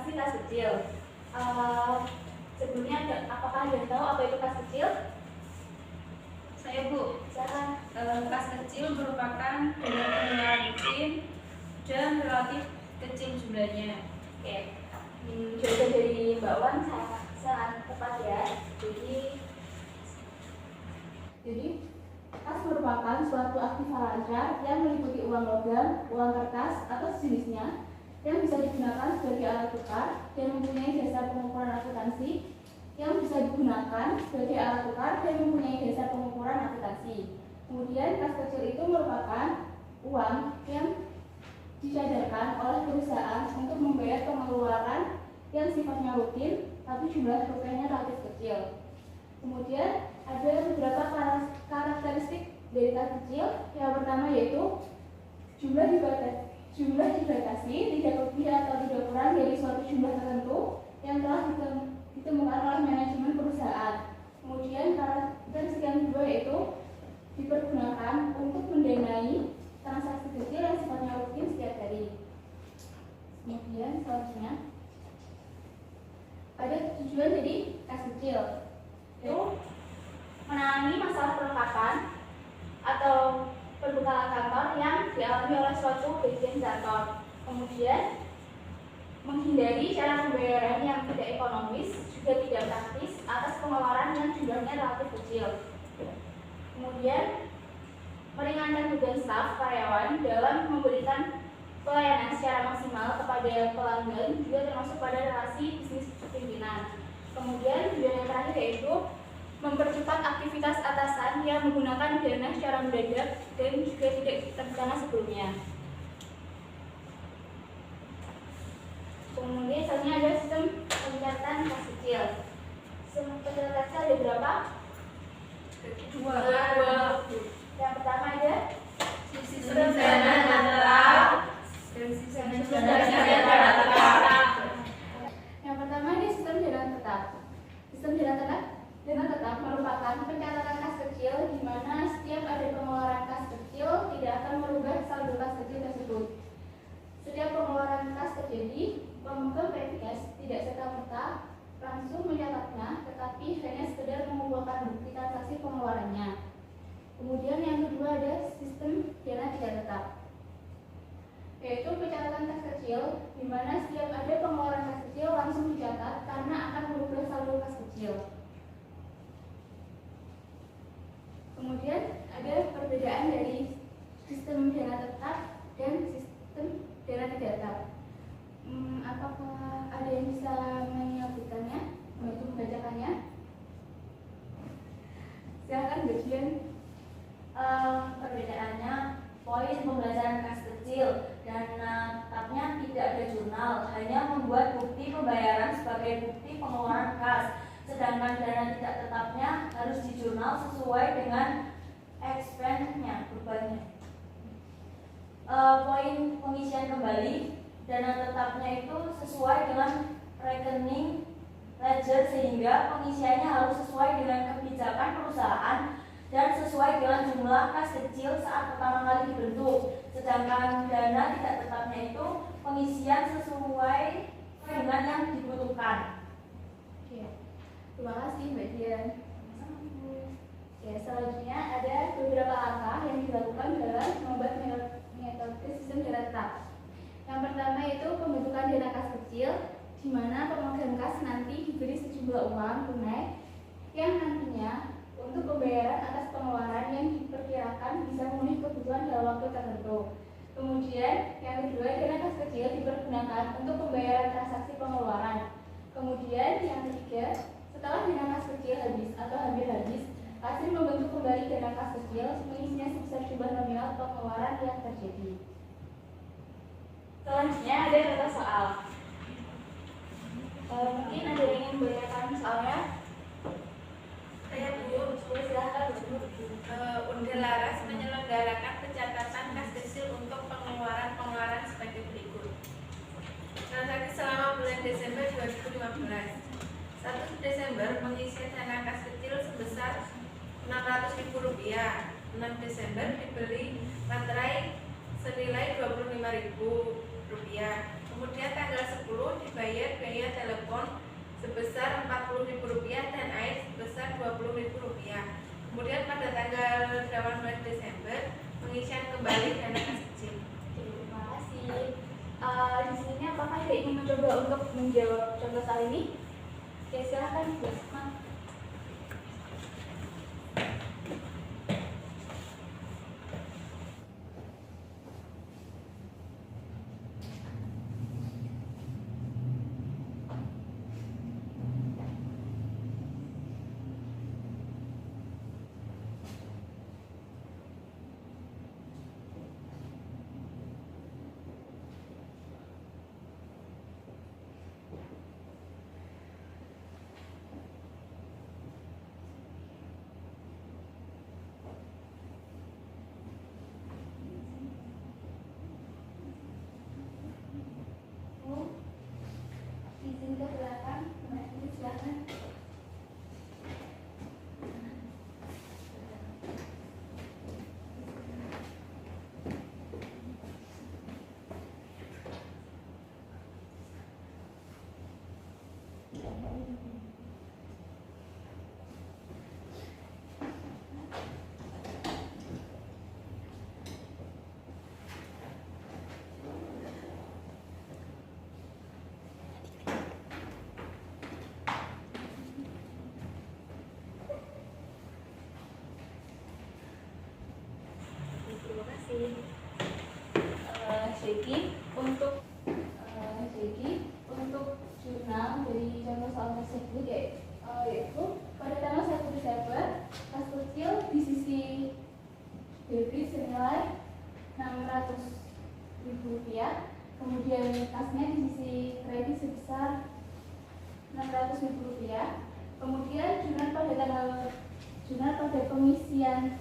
transaksi kas kecil. Sebelumnya, apakah Anda tahu apa itu kas kecil? Saya Bu. Silakan. Kas kecil merupakan pengeluaran rutin dan relatif kecil jumlahnya. Oke. Jawaban dari Mbak Wan sangat tepat ya. Jadi kas merupakan suatu aktiva lancar yang meliputi uang logam, uang kertas, atau sejenisnya yang bisa digunakan sebagai alat tukar dan mempunyai jasa pengukuran akuntansi Kemudian kas kecil itu merupakan uang yang dicadarkan oleh perusahaan untuk membayar pengeluaran yang sifatnya rutin tapi jumlah rupiahnya relatif kecil. Kemudian ada beberapa karakteristik dari kas kecil. Yang pertama yaitu jumlah dibatasi tidak lebih atau tidak kurang dari suatu jumlah tertentu yang telah ditemukan oleh manajemen perusahaan. Kemudian karakteristik yang kedua yaitu dipergunakan untuk mendanai transaksi kecil yang sifatnya rutin setiap hari. Kemudian selanjutnya ada tujuan dari kas kecil itu menangani masalah perlengkapan atau perbekalan kantor yang dialami oleh suatu bagian kantor. Kemudian menghindari cara pembayaran yang tidak ekonomis juga tidak praktis atas pengeluaran yang jumlahnya relatif kecil. Kemudian meringankan beban staf karyawan dalam memberikan pelayanan secara maksimal kepada pelanggan juga termasuk pada relasi bisnis pimpinan. Kemudian tujuan yang terakhir yaitu mempercepat aktivitas atasan yang menggunakan dana secara mendadak dan juga tidak terencana sebelumnya. Kemudian selanjutnya ada sistem pencatatan kas kecil. Sistem pencatatan kas ada berapa? Dua. Yang pertama ada sistem dana tetap dan sistem dana tetap. Yang pertama ini sistem dana tetap. Sistem dana tetap merupakan pencatatan kas kecil di mana setiap ada pengeluaran kas kecil tidak akan merubah saldo kas kecil tersebut. Setiap pengeluaran kas terjadi, pemegang PPS tidak serta-merta langsung mencatatnya, tetapi hanya sekedar mengumpulkan bukti transaksi pengeluarannya. Kemudian yang kedua ada sistem dana tidak tetap, yaitu pencatatan kas kecil di mana setiap ada pengeluaran kas kecil langsung dicatat karena akan merubah saldo kas kecil. Kemudian ada perbedaan dari sistem dana tetap dan sistem dana tidak tetap. Apakah ada yang bisa menyebutkannya, membacakannya? Silakan bagian. Perbedaannya, poin pembelajaran kas kecil dana tetapnya tidak ada jurnal, hanya membuat bukti pembayaran sebagai bukti pengeluaran kas. Sedangkan dana tidak tetapnya harus dijurnal sesuai dengan expense-nya, bebannya. Poin pengisian kembali, dana tetapnya itu sesuai dengan rekening ledger sehingga pengisiannya harus sesuai dengan kebijakan perusahaan dan sesuai dengan jumlah kas kecil saat pertama kali dibentuk. Sedangkan dana tidak tetapnya itu pengisian sesuai dengan yang dibutuhkan. Terima kasih Mbak Dian. Selanjutnya ada beberapa langkah yang dilakukan dalam membuat metode sistem dana tetap. Yang pertama itu pembentukan dana kas kecil, di mana pemegang kas nanti diberi sejumlah uang tunai yang nantinya untuk pembayaran atas pengeluaran yang diperkirakan bisa memenuhi kebutuhan dalam waktu tertentu. Kemudian yang kedua, dana kas kecil dipergunakan untuk pembayaran transaksi pengeluaran. Kemudian yang ketiga, setelah dana kas kecil habis atau hampir habis, kasir membentuk kembali dana kas kecil mengisinya sebesar jumlah nominal pengeluaran yang terjadi. Selanjutnya ada data soal. Mungkin ada yang ingin membacakan soalnya? Saya Bu. Silahkan Bu. Undang Laras menyelenggarakan pencatatan kas kecil untuk pengeluaran sebagai berikut. Transaksi selama bulan Desember 2015. 1 Desember pengisian dana kas kecil sebesar Rp600.000. 6 Desember dibeli materai senilai Rp25.000. Kemudian tanggal 10 dibayar ada yang ingin mencoba untuk menjawab contoh soal ini? Oke, silahkan Bu Asma. Izin ke belakang, silakan. Terima kasih. Untuk jurnal dari contoh soal tersebut yaitu pada tanggal 1 Desember kas kecil di sisi debit senilai Rp600.000, kemudian kasnya di sisi kredit sebesar Rp600.000, kemudian jurnal pada pengisian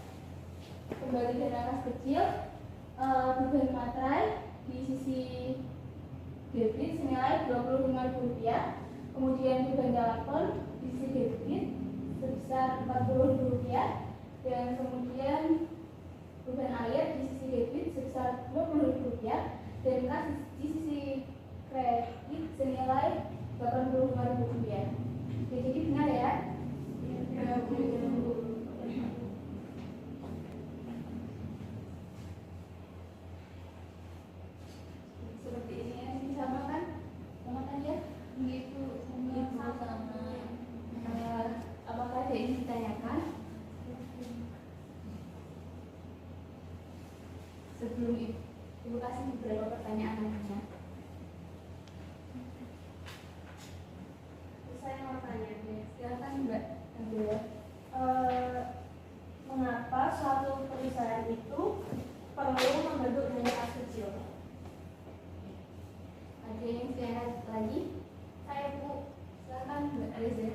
kembali dana kas kecil beban materai di sisi debit senilai Rp25.000, kemudian beban telepon di sisi debit sebesar Rp40.000, dan kemudian beban air di sisi debit sebesar Rp20.000, dan kas di sisi kredit senilai Rp85.000. Jadi benar ya? Seperti ini ya, ini sama kan? Sama kan ya? Begitu, sama. Apakah ada yang ditanyakan? Sebelum Ibu kasih beberapa pertanyaan lainnya. Saya mau tanya, silakan Mbak Andrea. Mengapa suatu perusahaan itu perlu membentuk dana kas kecil? Ada yang sehat lagi? Saya Bu, silakan Mbak Reza.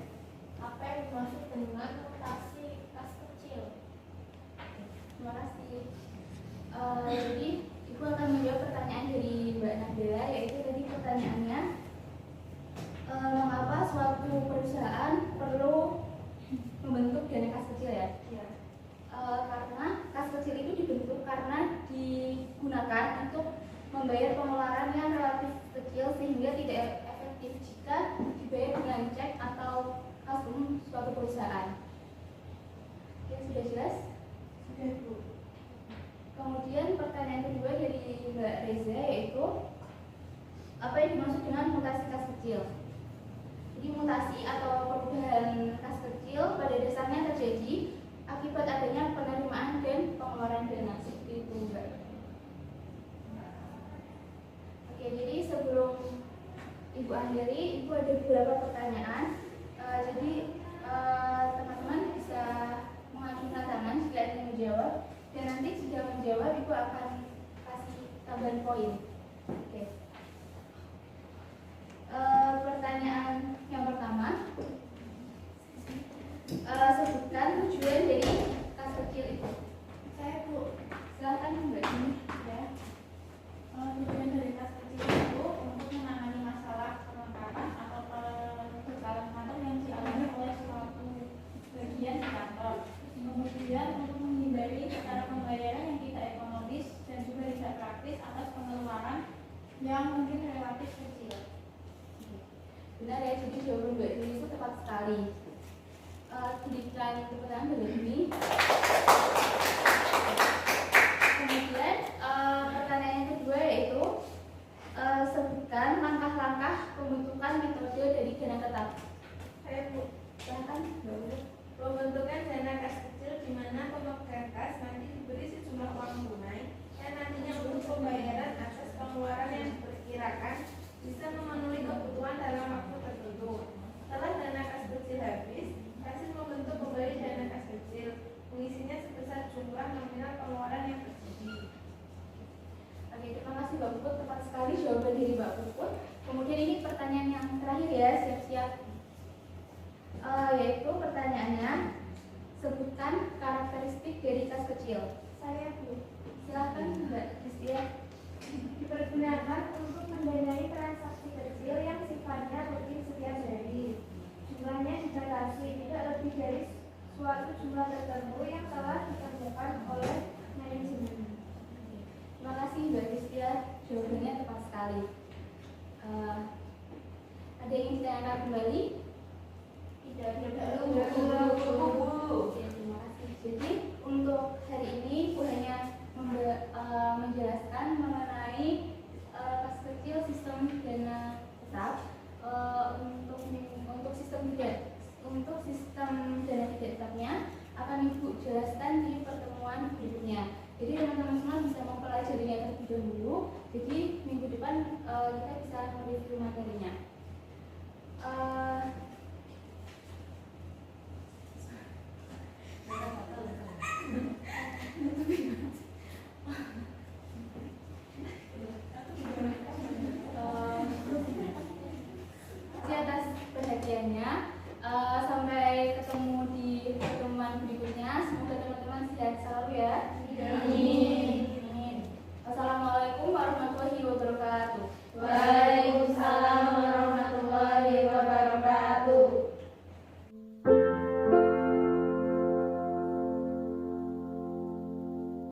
Apa yang dimaksud dengan mutasi kas kecil? Terima kasih. Jadi Ibu akan menjawab pertanyaan dari Mbak Nabila, yaitu tadi pertanyaannya mengapa suatu perusahaan perlu membentuk dana kas kecil ya? Ya. Karena kas kecil itu dibentuk karena digunakan untuk membayar pengeluaran yang relatif kecil sehingga tidak efektif jika dibayar dengan cek atau kas umum suatu perusahaan. Oke, sudah jelas? Sudah Bu. Kemudian pertanyaan kedua dari Mbak Reza, yaitu apa yang dimaksud dengan mutasi kas kecil? Jadi mutasi atau perubahan kas kecil pada dasarnya terjadi akibat adanya penerimaan dan pengeluaran dana, seperti itu Mbak. Oke, jadi sebelum Ibu akhiri, Ibu ada beberapa pertanyaan. Jadi teman-teman bisa mengajukan tangan jika ingin menjawab, dan nanti jika menjawab Ibu akan kasih tambahan poin. Oke. Pertanyaan yang pertama, sebutkan tujuan dari kas kecil itu. Saya Bu, silakan Mbak Juni ya. Tujuan dari kas kecil itu untuk menangani masalah kelengkapan atau perkara kantor yang dialami oleh suatu bagian di kantor. Kemudian untuk menghindari cara pembayaran yang tidak ekonomis dan juga tidak praktis atas pengeluaran yang mungkin relatif kecil. Benar ya, jadi jawaban Mbak Juni itu tepat sekali. Diberikan pertanyaan Mbak Juni. Kemudian pertanyaan yang kedua yaitu sebutkan langkah-langkah pembentukan metode dari dana tetap. Saya Bu, Silakan, Mbak Ulu. pembentukan dana kas kecil di mana pemegang kas nanti diberi sejumlah uang tunai yang nantinya untuk pembayaran atas pengeluaran yang diperkirakan bisa memenuhi kebutuhan dalam waktu tertentu. Setelah dana kas kecil habis, kasir membentuk kembali dana kas kecil, mengisinya sebesar jumlah nominal pengeluaran yang terjadi. Oke, terima kasih Mbak Puput. Tepat sekali jawaban dari Mbak Puput. Kemudian ini pertanyaan yang terakhir ya, siap-siap. Yaitu pertanyaannya, sebutkan karakteristik dari kas kecil. Saya Bu, Silakan Mbak Kristia. dipergunakan untuk mendanai transaksi kecil yang sifatnya rutin setiap hari. Jumlahnya dibatasi tidak lebih dari suatu jumlah tertentu yang telah ditentukan oleh manajemen. Terima kasih Mbak Kristia, jawabannya tepat sekali. Ada yang ingin ditanyakan kembali? Tidak, Oke, terima kasih. Jadi untuk hari ini Bu hanya menjelaskan mengenai kas kecil sistem dana tetap untuk sistem dana tidak tetapnya akan Ibu jelaskan di pertemuan berikutnya. Jadi teman-teman semua bisa mempelajarinya terlebih dahulu. Jadi minggu depan kita bisa